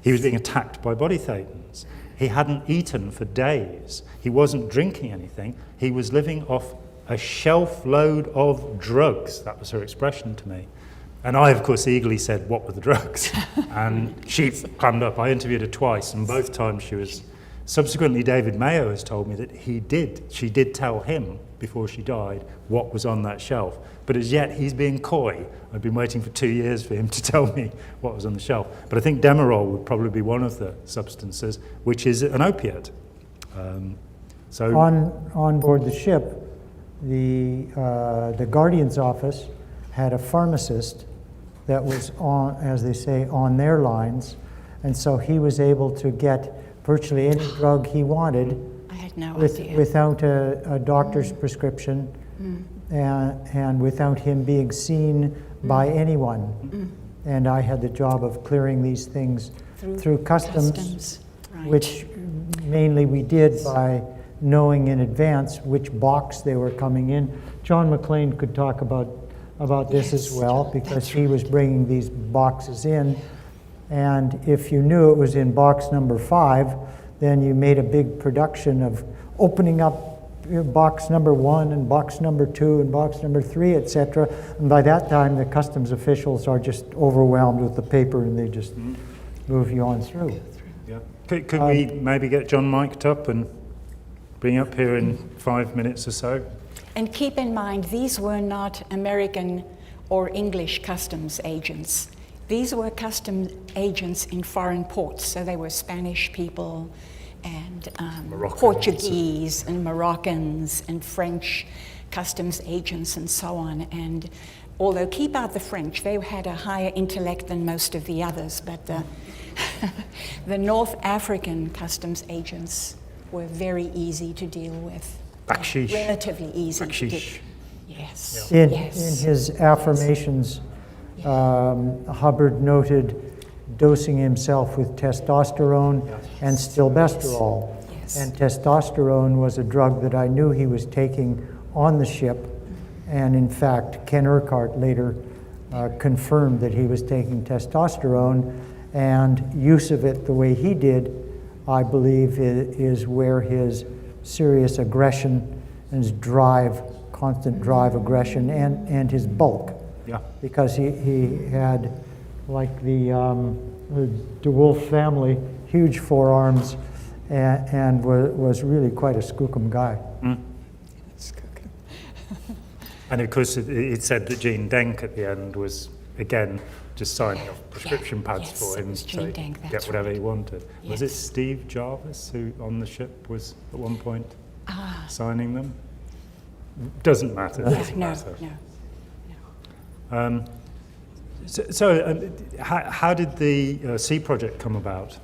He was being attacked by body thetans. He hadn't eaten for days. He wasn't drinking anything. He was living off a shelf load of drugs. That was her expression to me. And I, of course, eagerly said, what were the drugs? And she clammed up. I interviewed her twice, and both times she was... Subsequently, David Mayo has told me that she did tell him before she died what was on that shelf. But as yet, he's being coy. I've been waiting for 2 years for him to tell me what was on the shelf. But I think Demerol would probably be one of the substances, which is an opiate. So on board the ship, the Guardian's office had a pharmacist that was on, as they say, on their lines, and so he was able to get virtually any drug he wanted I had no idea. without a doctor's prescription and without him being seen by anyone. And I had the job of clearing these things through customs. Right. Which mainly we did by knowing in advance which box they were coming in. John McLean could talk about this as well, because he was bringing these boxes in. And if you knew it was in box number 5, then you made a big production of opening up box number 1 and box number 2 and box number 3, etc. And by that time, the customs officials are just overwhelmed with the paper, and they just move you on through. yeah. Could we maybe get John mic'd up and bring up here in 5 minutes or so? And keep in mind, these were not American or English customs agents. These were customs agents in foreign ports, so they were Spanish people and Portuguese and Moroccans and French customs agents and so on. And although keep out the French, they had a higher intellect than most of the others, but the North African customs agents were very easy to deal with. Bakshish. Relatively easy to deal. Bakshish. Yes. In Yes. his affirmations, Hubbard noted dosing himself with testosterone and stilbestrol. Yes. And testosterone was a drug that I knew he was taking on the ship. And in fact, Ken Urquhart later confirmed that he was taking testosterone, and use of it the way he did, I believe, is where his serious aggression and his drive, constant drive aggression, and his bulk. Yeah. Because he had, like the DeWolf family, huge forearms, and was really quite a skookum guy. And of course, it said that Gene Denk at the end was, again, just signing off prescription pads Yes, for it him was to Gene Denk, get that's whatever right. he wanted. Was it Yes. Steve Jarvis who on the ship was at one point signing them? Doesn't matter. Doesn't No, matter. no. How did the Sea Project come about?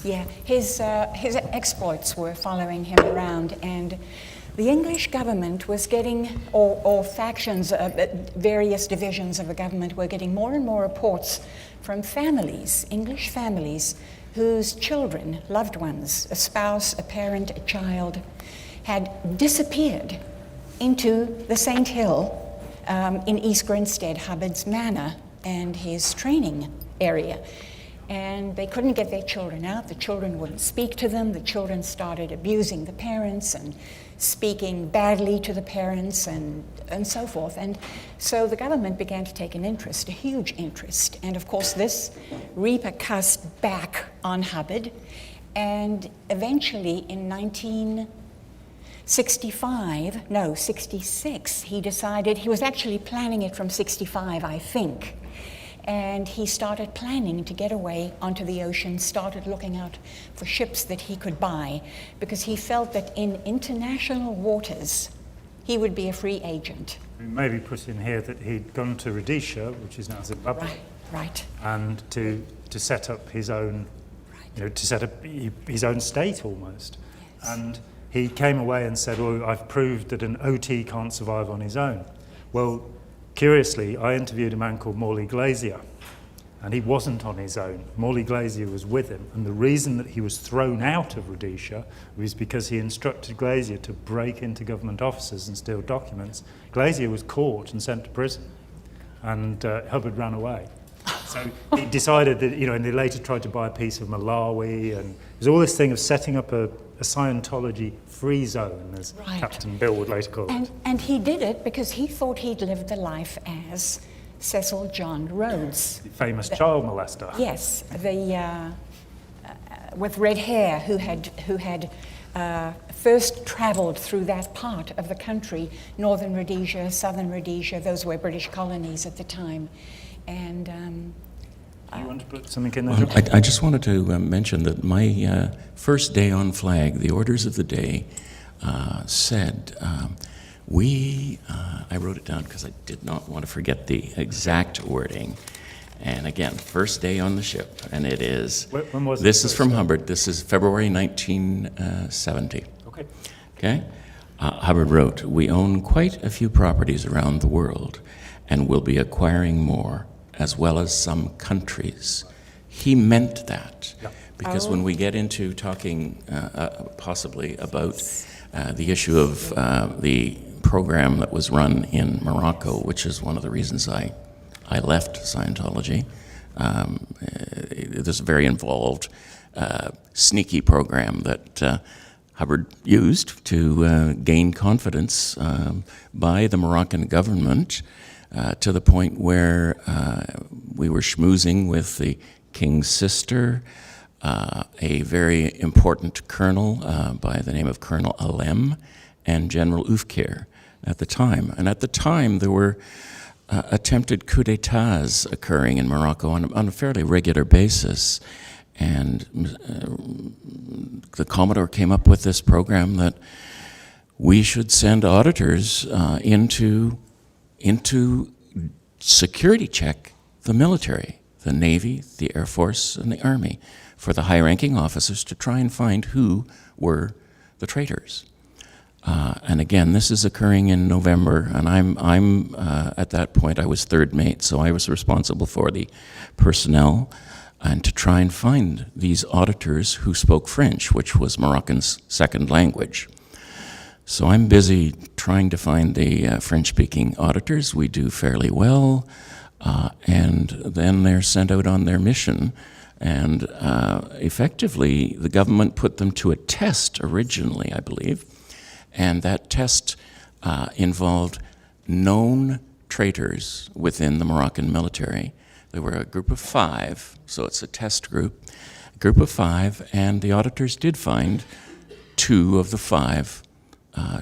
Yeah, his exploits were following him around, and the English government was getting, or factions, various divisions of the government were getting more and more reports from families, English families, whose children, loved ones, a spouse, a parent, a child, had disappeared into the St. Hill in East Grinstead, Hubbard's manor and his training area. And they couldn't get their children out. The children wouldn't speak to them. The children started abusing the parents and speaking badly to the parents and so forth. And so the government began to take an interest, a huge interest. And of course, this repercussed back on Hubbard. And eventually in 66, he decided, he was actually planning it from 65, I think. And he started planning to get away onto the ocean, started looking out for ships that he could buy, because he felt that in international waters, he would be a free agent. Maybe put in here that he'd gone to Rhodesia, which is now Zimbabwe, Right. and to set up his own, to set up his own state almost. Yes. And he came away and said, well, I've proved that an OT can't survive on his own. Well, curiously, I interviewed a man called Morley Glazier, And he wasn't on his own. Morley Glazier was with him. And the reason that he was thrown out of Rhodesia was because he instructed Glazier to break into government offices and steal documents. Glazier was caught and sent to prison. And Hubbard ran away. So he decided that, and they later tried to buy a piece of Malawi. And there's all this thing of setting up a Scientology free zone, as Right. Captain Bill would later call it. And he did it because he thought he'd lived the life as Cecil John Rhodes. The famous child molester. Yes, with red hair, who had first travelled through that part of the country, northern Rhodesia, southern Rhodesia. Those were British colonies at the time, and. You want to put something in there? I just wanted to mention that my first day on flag, the orders of the day, said. I wrote it down because I did not want to forget the exact wording. And again, first day on the ship, and it is. When was this it is from first? Hubbard. This is February 1970. Okay. Okay? Hubbard wrote, "We own quite a few properties around the world and will be acquiring more, as well as some countries." He meant that. Yeah. Because when we get into talking possibly about the issue of the program that was run in Morocco, which is one of the reasons I left Scientology. There's a very involved, sneaky program that Hubbard used to gain confidence by the Moroccan government to the point where we were schmoozing with the king's sister, a very important colonel by the name of Colonel Alem, and General Oufkir at the time. And at the time, there were attempted coups d'etats occurring in Morocco on a fairly regular basis. And the Commodore came up with this program that we should send auditors into security check the military, the Navy, the Air Force, and the Army, for the high-ranking officers to try and find who were the traitors. And again, this is occurring in November, and I'm at that point, I was third mate, so I was responsible for the personnel and to try and find these auditors who spoke French, which was Moroccan's second language. So I'm busy trying to find the French-speaking auditors. We do fairly well, and then they're sent out on their mission. And effectively, the government put them to a test originally, I believe. And that test involved known traitors within the Moroccan military. There were a group of 5, so it's a test group, of 5, and the auditors did find 2 of the 5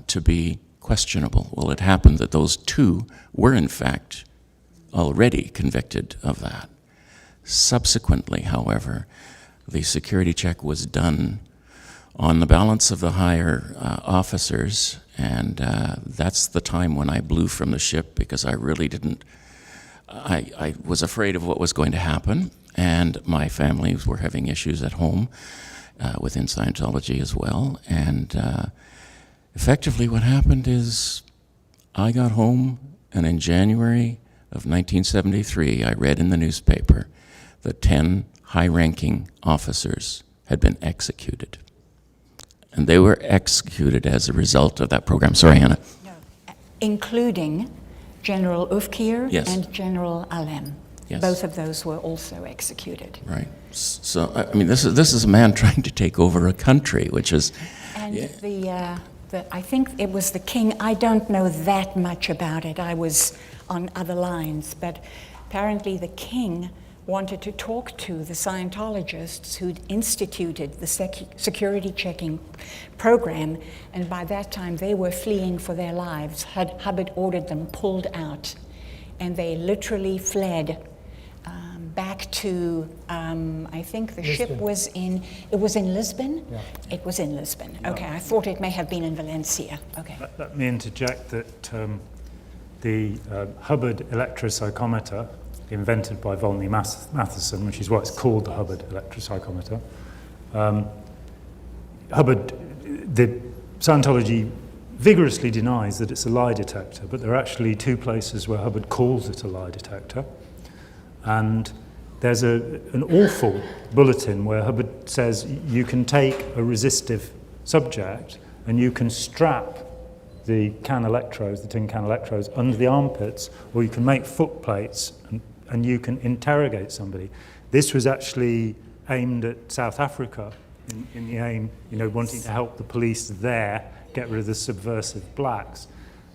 to be questionable. Well, it happened that those 2 were in fact already convicted of that. Subsequently, however, the security check was done on the balance of the higher officers, and that's the time when I blew from the ship because I really didn't, I was afraid of what was going to happen, and my families were having issues at home within Scientology as well, and effectively what happened is I got home, and in January of 1973, I read in the newspaper that 10 high-ranking officers had been executed. And they were executed as a result of that program. Sorry, Hana. No, including General Oufkir Yes. and General Alem. Yes. Both of those were also executed. Right. So, I mean, this is a man trying to take over a country, which is... And I think it was the king. I don't know that much about it. I was on other lines, but apparently the king wanted to talk to the Scientologists who'd instituted the security checking program, and by that time they were fleeing for their lives. Hubbard ordered them pulled out, and they literally fled back to, I think the Lisbon. ship was in Lisbon? Yeah. It was in Lisbon. Okay, I thought it may have been in Valencia. Okay. Let me interject that the Hubbard electropsychometer, invented by Volney Matheson, which is why it's called the Hubbard electropsychometer. The Scientology vigorously denies that it's a lie detector, but there are actually 2 places where Hubbard calls it a lie detector. And there's an awful bulletin where Hubbard says you can take a resistive subject and you can strap the can electrodes, the tin can electrodes, under the armpits, or you can make foot plates and you can interrogate somebody. This was actually aimed at South Africa in the aim, wanting to help the police there get rid of the subversive blacks.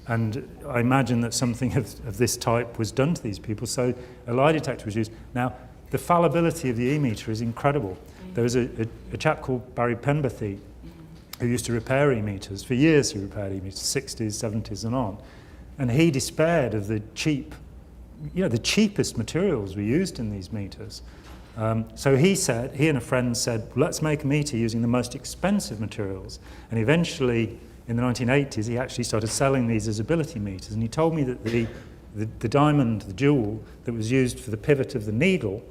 And I imagine that something of this type was done to these people. So a lie detector was used. Now, the fallibility of the e-meter is incredible. There was a chap called Barry Penberthy who used to repair e-meters. For years he repaired e-meters, 60s, 70s and on. And he despaired of the the cheapest materials were used in these meters. So he and a friend said, let's make a meter using the most expensive materials. And eventually, in the 1980s, he actually started selling these as ability meters. And he told me that the diamond, the jewel that was used for the pivot of the needle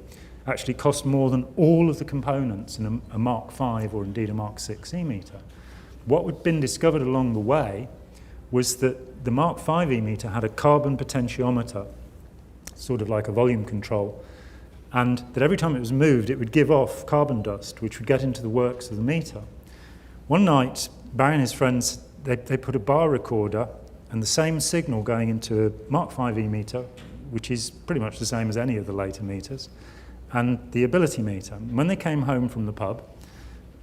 actually cost more than all of the components in a Mark V or indeed a Mark VI e-meter. What had been discovered along the way was that the Mark V e-meter had a carbon potentiometer, sort of like a volume control, and that every time it was moved, it would give off carbon dust, which would get into the works of the meter. One night, Barry and his friends, they put a bar recorder and the same signal going into a Mark V e-meter, which is pretty much the same as any of the later meters, and the ability meter. When they came home from the pub,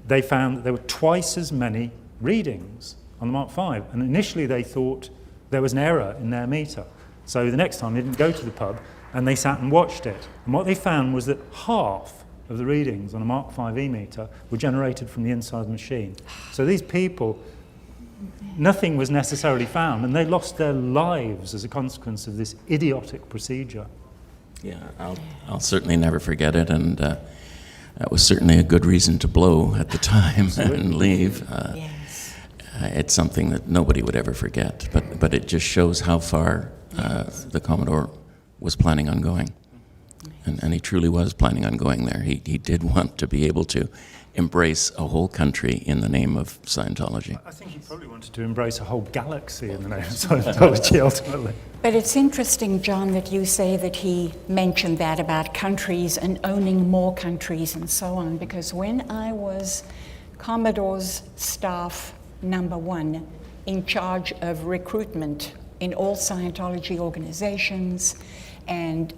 they found that there were twice as many readings on the Mark V, and initially they thought there was an error in their meter. So the next time they didn't go to the pub, and they sat and watched it. And what they found was that half of the readings on a Mark V e-meter were generated from the inside of the machine. So these people, nothing was necessarily found, and they lost their lives as a consequence of this idiotic procedure. Yeah, I'll certainly never forget it, and that was certainly a good reason to blow at the time and leave. Yes. It's something that nobody would ever forget, but it just shows how far the Commodore was planning on going. And he truly was planning on going there. He did want to be able to embrace a whole country in the name of Scientology. I think he probably wanted to embrace a whole galaxy in the name of Scientology, ultimately. But it's interesting, John, that you say that he mentioned that about countries and owning more countries and so on, because when I was Commodore's staff number 1 in charge of recruitment in all Scientology organizations and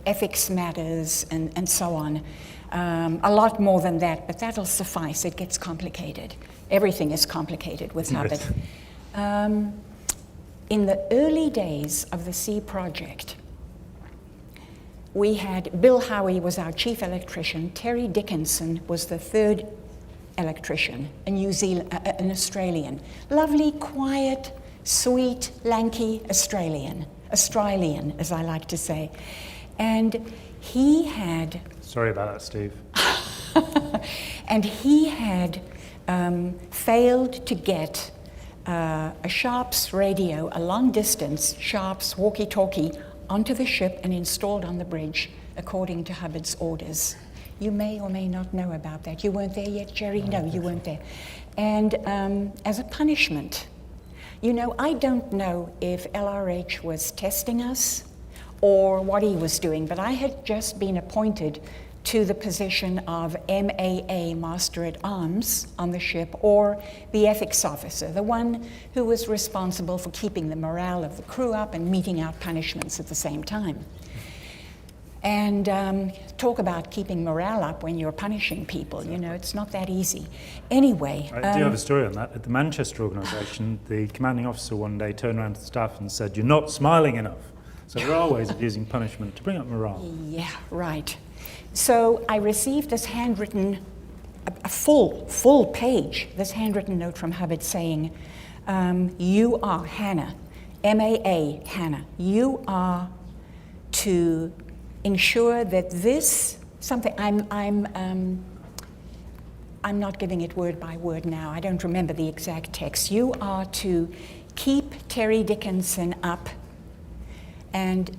ethics matters and so on. A lot more than that, but that'll suffice. It gets complicated. Everything is complicated with Hubbard. In the early days of the Sea Project, we had Bill Howie was our chief electrician. Terry Dickinson was the third electrician, an Australian. Lovely, quiet, sweet, lanky Australian, as I like to say. And he had... Sorry about that, Steve. And he had failed to get a Sharps radio, a long-distance Sharps walkie-talkie, onto the ship and installed on the bridge, according to Hubbard's orders. You may or may not know about that. You weren't there yet, Gerry? No, you weren't there. And as a punishment, I don't know if LRH was testing us or what he was doing, but I had just been appointed to the position of MAA, Master at Arms, on the ship, or the ethics officer, the one who was responsible for keeping the morale of the crew up and meting out punishments at the same time. And talk about keeping morale up when you're punishing people, it's not that easy. Anyway. I do have a story on that. At the Manchester organisation, the commanding officer one day turned around to the staff and said, "You're not smiling enough." So there are ways of using punishment to bring up morale. Yeah, right. So I received this handwritten, a full page, this handwritten note from Hubbard saying, you are Hana, MAA Hana, you are to ensure that this, something, I'm not giving it word by word now, I don't remember the exact text. You are to keep Terry Dickinson up and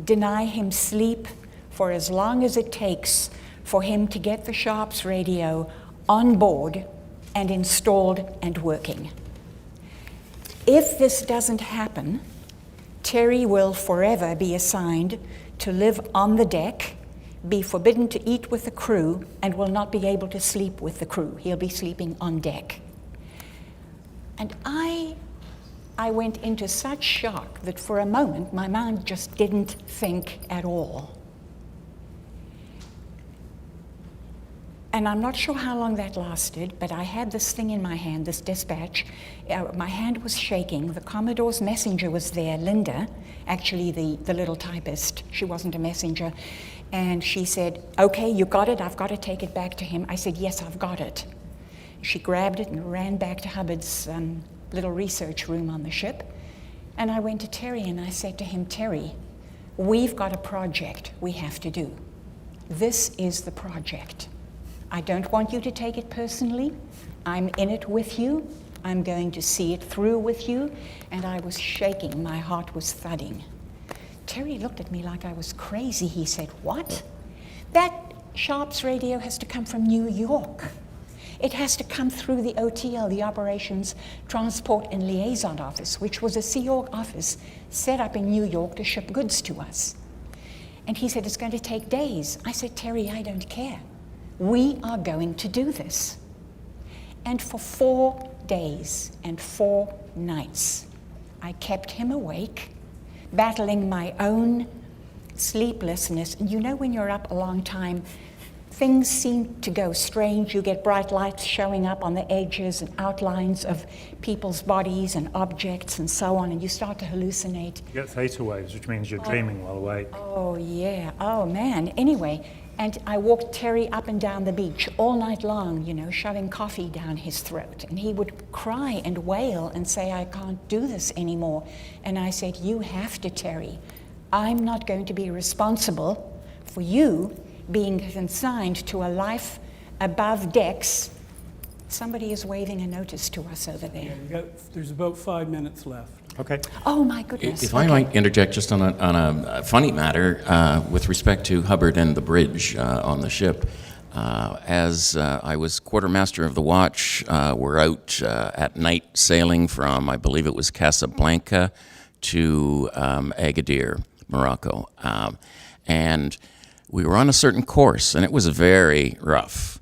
deny him sleep for as long as it takes for him to get the Sharps radio on board and installed and working. If this doesn't happen, Terry will forever be assigned to live on the deck, be forbidden to eat with the crew, and will not be able to sleep with the crew. He'll be sleeping on deck. And I went into such shock that for a moment my mind just didn't think at all. And I'm not sure how long that lasted, but I had this thing in my hand, this dispatch. My hand was shaking. The Commodore's messenger was there, Linda, actually the little typist. She wasn't a messenger. And she said, okay, you got it, I've got to take it back to him. I said, yes, I've got it. She grabbed it and ran back to Hubbard's little research room on the ship. And I went to Terry and I said to him, Terry, we've got a project we have to do. This is the project. I don't want you to take it personally. I'm in it with you. I'm going to see it through with you. And I was shaking. My heart was thudding. Terry looked at me like I was crazy. He said, what? That Sharps radio has to come from New York. It has to come through the OTL, the Operations Transport and Liaison Office, which was a Sea Org office set up in New York to ship goods to us. And he said, it's going to take days. I said, Terry, I don't care. We are going to do this. And for 4 days and 4 nights, I kept him awake, battling my own sleeplessness. And you know when you're up a long time, things seem to go strange. You get bright lights showing up on the edges and outlines of people's bodies and objects and so on, and you start to hallucinate. You get theta waves, which means you're dreaming while awake. Oh, yeah. Oh, man. Anyway, and I walked Terry up and down the beach all night long, you know, shoving coffee down his throat. And he would cry and wail and say, I can't do this anymore. And I said, you have to, Terry. I'm not going to be responsible for you being consigned to a life above decks. Somebody is waving a notice to us over there. There's about 5 minutes left. Okay. Oh, my goodness. If I might interject just on a funny matter with respect to Hubbard and the bridge on the ship. As I was quartermaster of the watch, we're out at night sailing from, I believe it was Casablanca to Agadir, Morocco. And we were on a certain course, and it was very rough.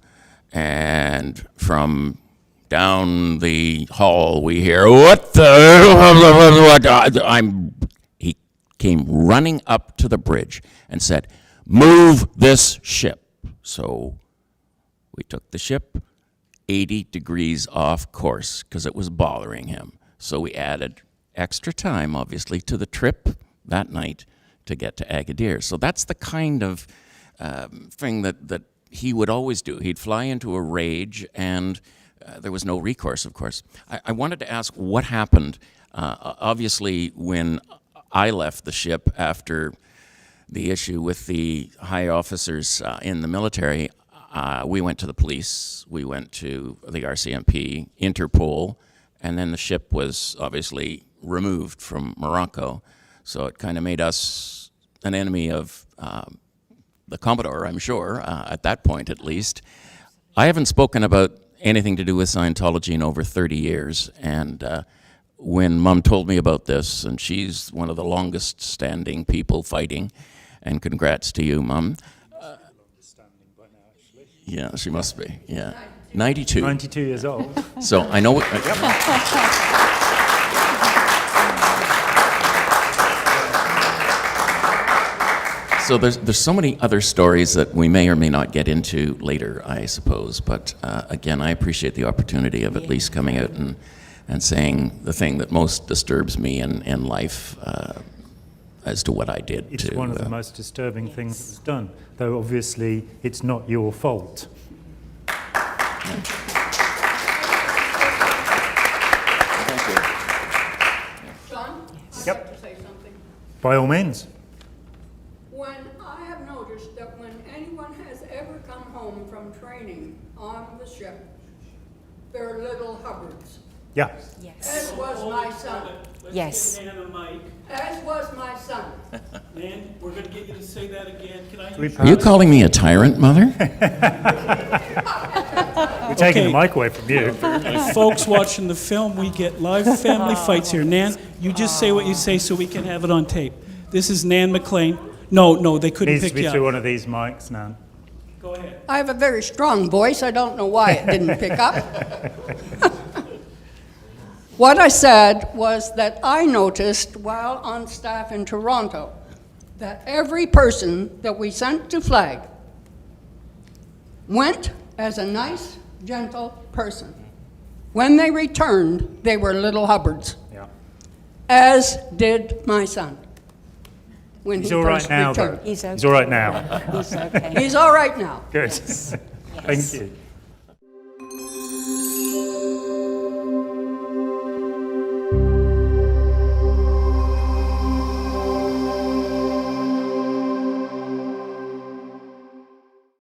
And from down the hall, we hear, what the... He came running up to the bridge and said, move this ship. So we took the ship 80 degrees off course because it was bothering him. So we added extra time, obviously, to the trip that night to get to Agadir. So that's the kind of thing that he would always do. He'd fly into a rage, and there was no recourse, of course. I wanted to ask what happened, obviously, when I left the ship after the issue with the high officers in the military. We went to the police, we went to the RCMP, Interpol, and then the ship was obviously removed from Morocco. So it kind of made us an enemy of the Commodore, I'm sure, at that point at least. I haven't spoken about anything to do with Scientology in over 30 years, and when Mom told me about this, and she's one of the longest standing people fighting, and congrats to you, Mom. Yeah, she must be, yeah. 92. 92 years old. So I know... So there's so many other stories that we may or may not get into later, I suppose. But again, I appreciate the opportunity of at least coming out and saying the thing that most disturbs me in life as to what I did. It's one of the most disturbing things that's done, though obviously it's not your fault. Thank you. John, I'd Yep. like to say something. By all means. When I have noticed that when anyone has ever come home from training on the ship, they're little Hubbards. Yeah. Yes. As was my son. Yes. Nan and Mike. As was my son. Nan, we're going to get you to say that again. Can I We use Are you calling me a tyrant, Mother? We're taking Okay. the mic away from you. Folks watching the film, we get live family fights here. Nan, you just say what you say so we can have it on tape. This is Nan McLean. No, they couldn't Needs to pick be you through up. one of these mics, Nan. Go ahead. I have a very strong voice. I don't know why it didn't pick up. What I said was that I noticed while on staff in Toronto that every person that we sent to flag went as a nice, gentle person. When they returned, they were little Hubbards, Yeah. as did my son when He's he all right first now, returned. though. He's okay. He's all right now. He's okay. He's all right now. Good. Thank you.